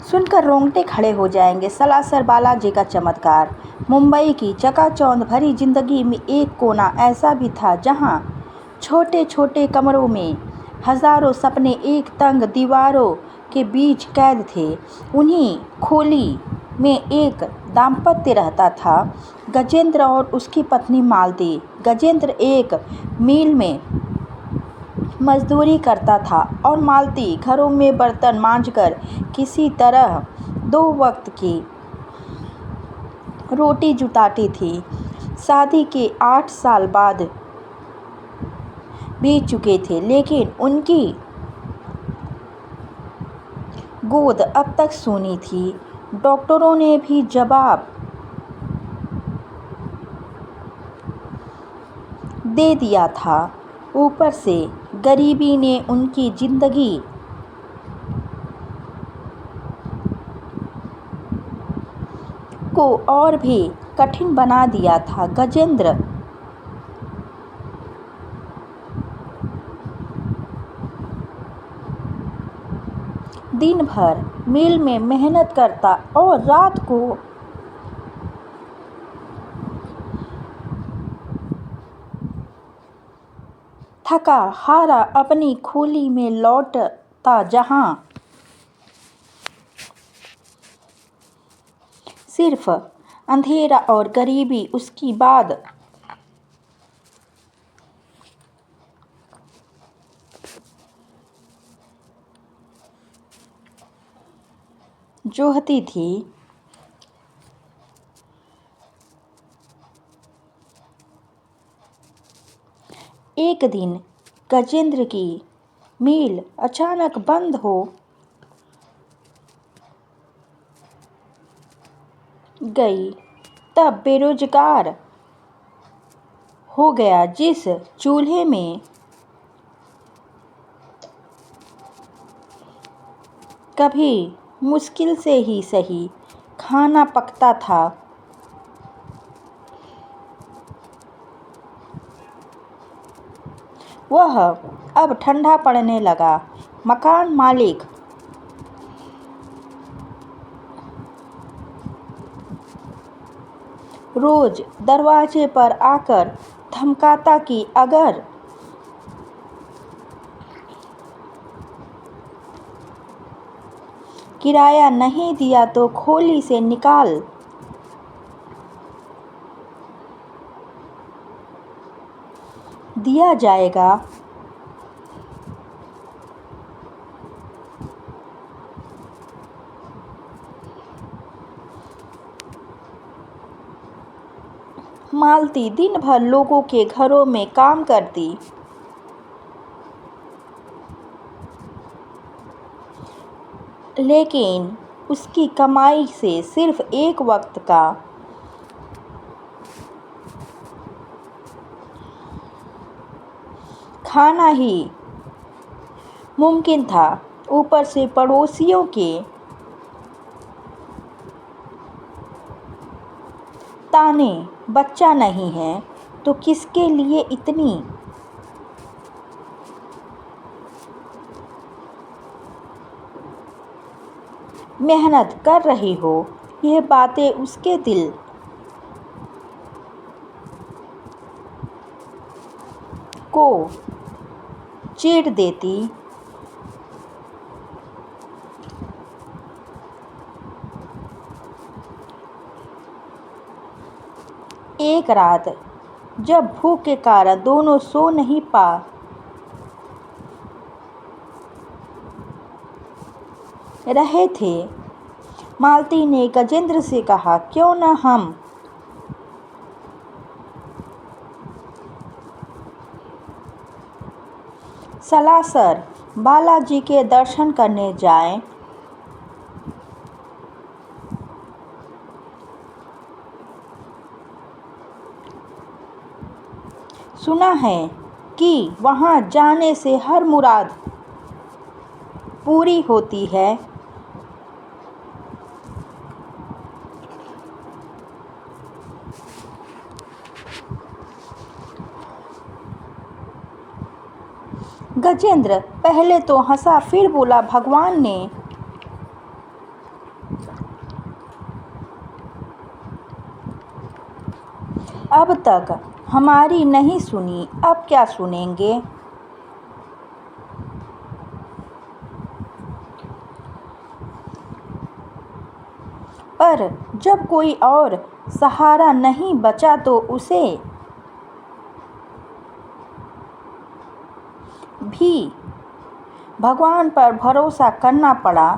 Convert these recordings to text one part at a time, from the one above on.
सुनकर रोंगटे खड़े हो जाएंगे। सलासर बालाजी का चमत्कार। मुंबई की चकाचौंध भरी जिंदगी में एक कोना ऐसा भी था जहां छोटे छोटे कमरों में हजारों सपने एक तंग दीवारों के बीच कैद थे। उन्हीं खोली में एक दाम्पत्य रहता था, गजेंद्र और उसकी पत्नी मालती। गजेंद्र एक मिल में मजदूरी करता था और मालती घरों में बर्तन मांजकर किसी तरह 2 वक्त की रोटी जुटाती थी। शादी के 8 साल बाद बीत चुके थे, लेकिन उनकी गोद अब तक सूनी थी। डॉक्टरों ने भी जवाब दे दिया था। ऊपर से गरीबी ने उनकी जिंदगी को और भी कठिन बना दिया था। गजेंद्र दिन भर मिल में मेहनत करता और रात को थका हारा अपनी खोली में लौटता, जहां सिर्फ अंधेरा और गरीबी उसकी बाद जोहती थी। एक दिन गजेंद्र की मिल अचानक बंद हो गई। तब बेरोजगार हो गया। जिस चूल्हे में कभी मुश्किल से ही सही खाना पकता था, वह अब ठंडा पड़ने लगा। मकान मालिक रोज दरवाजे पर आकर धमकाता कि अगर किराया नहीं दिया तो खोली से निकाल दिया जाएगा। मालती दिन भर लोगों के घरों में काम करती, लेकिन उसकी कमाई से सिर्फ 1 वक्त का खाना ही मुमकिन था। ऊपर से पड़ोसियों के ताने, बच्चा नहीं है तो किसके लिए इतनी मेहनत कर रही हो। यह बातें उसके दिल को चीर देती। एक रात जब भूख के कारण दोनों सो नहीं पा रहे थे, मालती ने गजेंद्र से कहा, क्यों न हम सलासर बालाजी के दर्शन करने जाएं। सुना है कि वहां जाने से हर मुराद पूरी होती है। गजेंद्र पहले तो हंसा, फिर बोला, भगवान ने अब तक हमारी नहीं सुनी, अब क्या सुनेंगे। पर जब कोई और सहारा नहीं बचा तो उसे भी भगवान पर भरोसा करना पड़ा।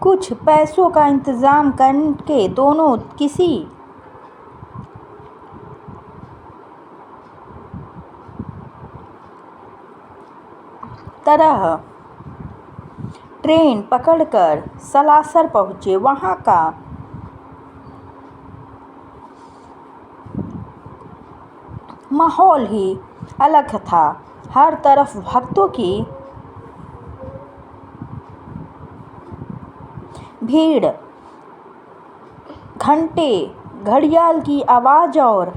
कुछ पैसों का इंतज़ाम करके दोनों किसी तरह ट्रेन पकड़कर सलासर पहुँचे। वहाँ का माहौल ही अलग था। हर तरफ भक्तों की भीड़, घंटे, घड़ियाल की आवाज़ और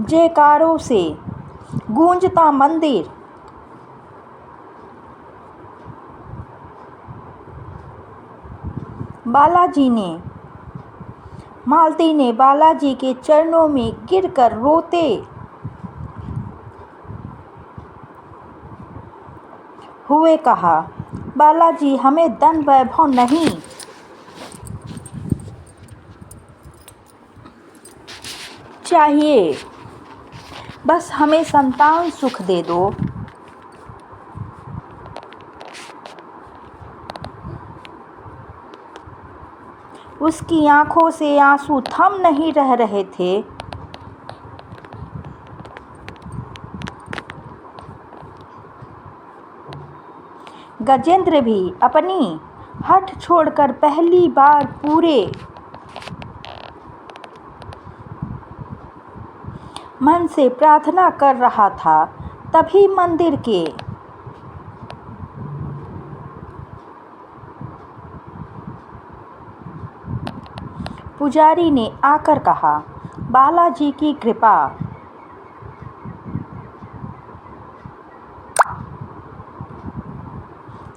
जयकारों से गूंजता मंदिर। मालती ने बालाजी के चरणों में गिरकर रोते हुए कहा, बालाजी, हमें धन वैभव नहीं चाहिए, बस हमें संतान सुख दे दो। उसकी आंखों से आंसू थम नहीं रह रहे थे। गजेंद्र भी अपनी हठ छोड़कर पहली बार पूरे मन से प्रार्थना कर रहा था। तभी मंदिर के पुजारी ने आकर कहा, बालाजी की कृपा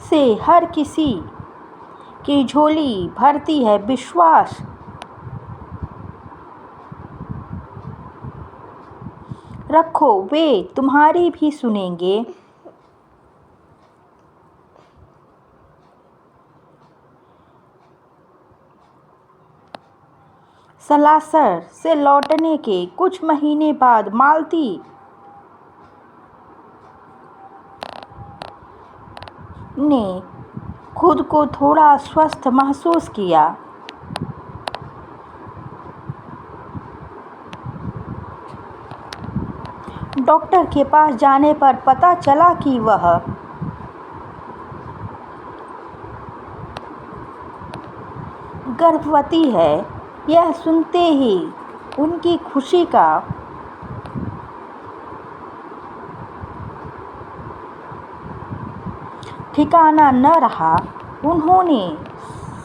से हर किसी की झोली भरती है। विश्वास रखो, वे तुम्हारी भी सुनेंगे। सलासर से लौटने के कुछ महीने बाद मालती ने खुद को थोड़ा स्वस्थ महसूस किया। डॉक्टर के पास जाने पर पता चला कि वह गर्भवती है। यह सुनते ही उनकी खुशी का ठिकाना न रहा। उन्होंने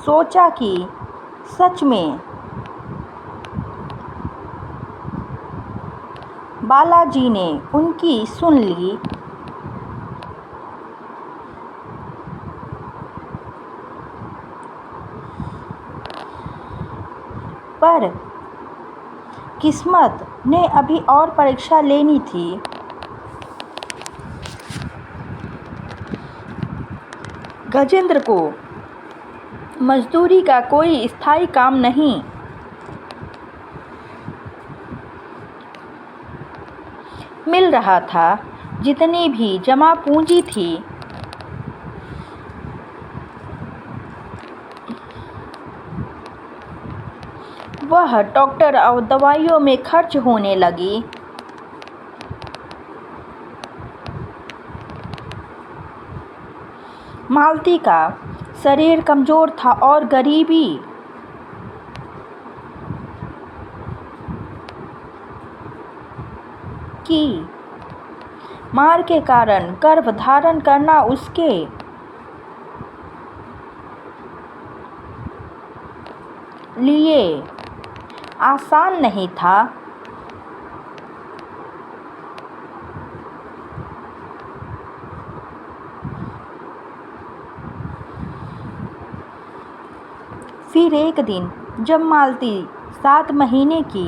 सोचा कि सच में बालाजी ने उनकी सुन ली। पर किस्मत ने अभी और परीक्षा लेनी थी। गजेंद्र को मजदूरी का कोई स्थायी काम नहीं मिल रहा था। जितनी भी जमा पूंजी थी वह डॉक्टर और दवाइयों में खर्च होने लगी। मालती का शरीर कमज़ोर था और गरीबी की मार के कारण गर्भ धारण करना उसके लिए आसान नहीं था। फिर एक दिन जब मालती 7 महीने की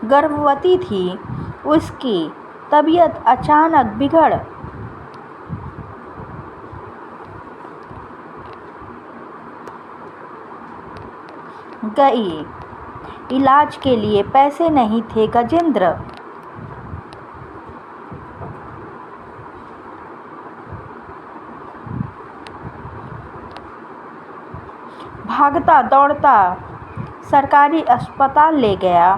गर्भवती थी, उसकी तबीयत अचानक बिगड़ गई। इलाज के लिए पैसे नहीं थे। गजेंद्र भागता दौड़ता सरकारी अस्पताल ले गया,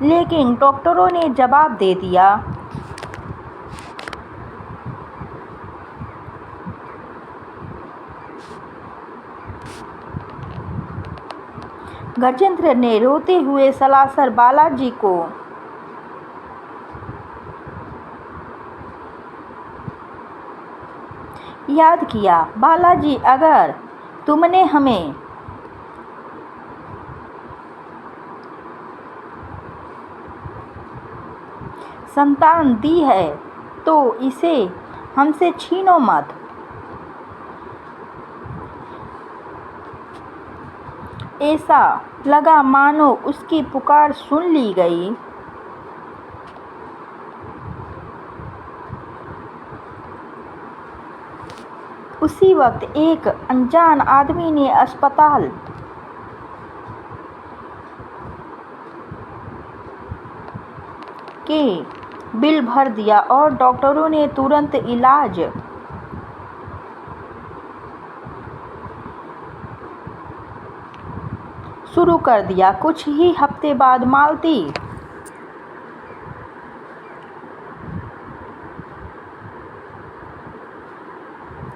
लेकिन डॉक्टरों ने जवाब दे दिया। गजेंद्र ने रोते हुए सलासर बालाजी को याद किया। बालाजी, अगर तुमने हमें संतान दी है तो इसे हमसे छीनो मत। ऐसा लगा मानो उसकी पुकार सुन ली गई। उसी वक्त एक अनजान आदमी ने अस्पताल के बिल भर दिया और डॉक्टरों ने तुरंत इलाज शुरू कर दिया। कुछ ही हफ्ते बाद मालती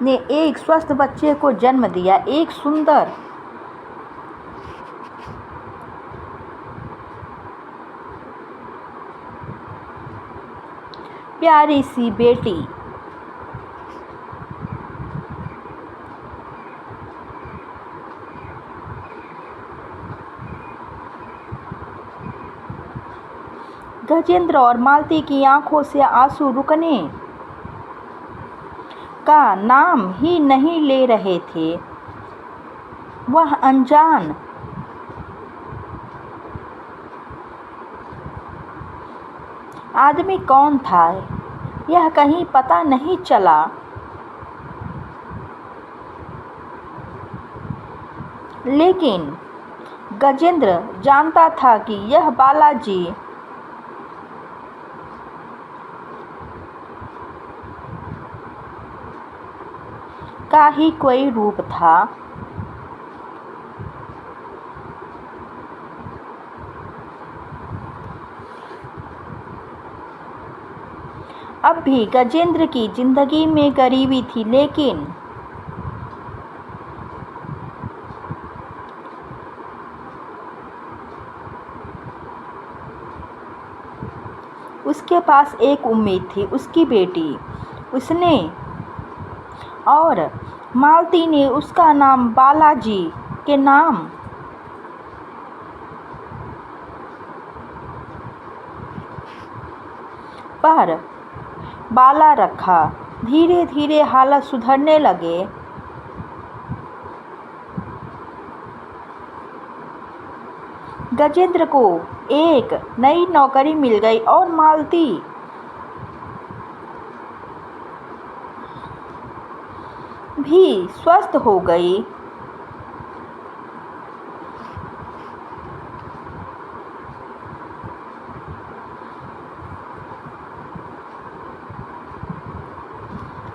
ने एक स्वस्थ बच्चे को जन्म दिया। एक सुंदर प्यारी सी बेटी। गजेंद्र और मालती की आंखों से आंसू रुकने का नाम ही नहीं ले रहे थे। वह अनजान आदमी कौन था, यह कहीं पता नहीं चला। लेकिन गजेंद्र जानता था कि यह बालाजी का ही कोई रूप था। अब भी गजेंद्र की जिंदगी में गरीबी थी, लेकिन उसके पास एक उम्मीद थी, उसकी बेटी। उसने और मालती ने उसका नाम बालाजी के नाम पर बाला रखा। धीरे धीरे हालत सुधरने लगे। गजेंद्र को एक नई नौकरी मिल गई और मालती भी स्वस्थ हो गई।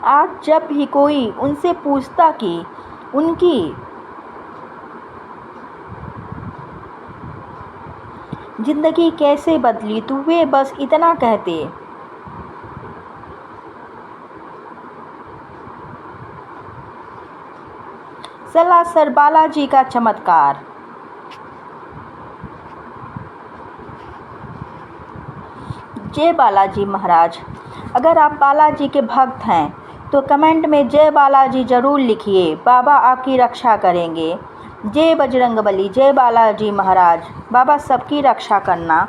आज जब भी कोई उनसे पूछता कि उनकी जिंदगी कैसे बदली, तो वे बस इतना कहते, सलासर बालाजी का चमत्कार। जय बालाजी महाराज। अगर आप बालाजी के भक्त हैं तो कमेंट में जय बालाजी ज़रूर लिखिए। बाबा आपकी रक्षा करेंगे। जय बजरंगबली, जय बालाजी महाराज। बाबा सबकी रक्षा करना।